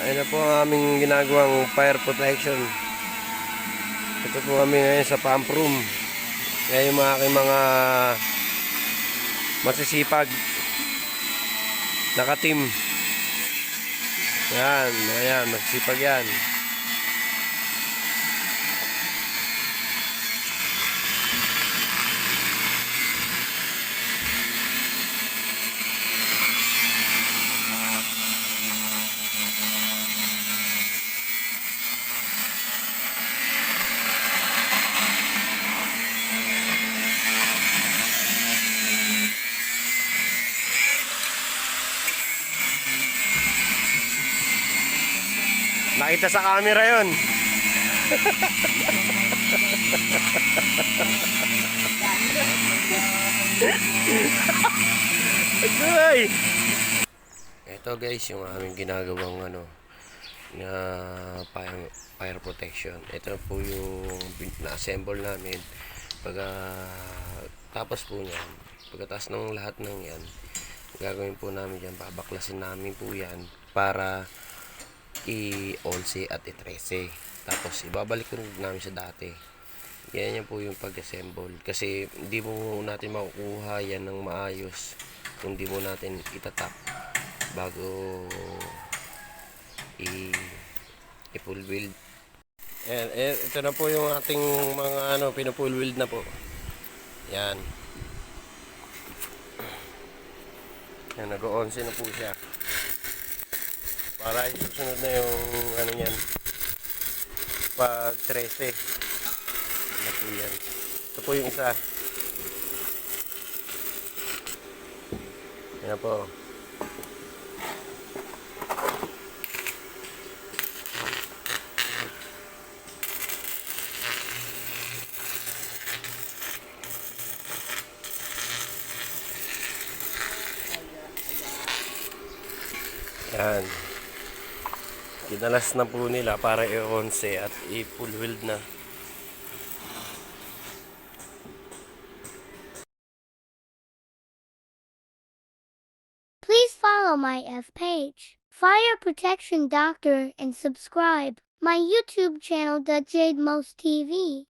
Ayun na po ang aming ginagawang fire protection. Ito po kami ngayon sa pump room. Ngayon yung mga aking mga masisipag naka-team. Yan, ayan, masisipag yan. Nakita sa camera yon. Ay! Ito guys, yung aming ginagawang na fire protection. Ito po yung na-assemble namin. Tapos po niyan, pagkatapos ng lahat ng yan, gagawin po namin yan, babaklasin namin po yan para i-11 at i-13. Tapos ibabalik ko namin sa dati. Yan po yung pag-assemble. Kasi hindi mo natin makukuha yan ng maayos kung hindi mo natin itatap bago i-full weld. Ayan, ito na po yung ating mga pina-full weld na po. Yan. Yan, nag-11 na po siya. Para isusunod na yung yan pag 13 na po yan. Ito po yung isa. Yan po. Yan. Ginalas na po nila para i-11 at i-full weld na. Please follow my F page, Fire Protection Doctor, and subscribe my YouTube channel, Jade Most TV.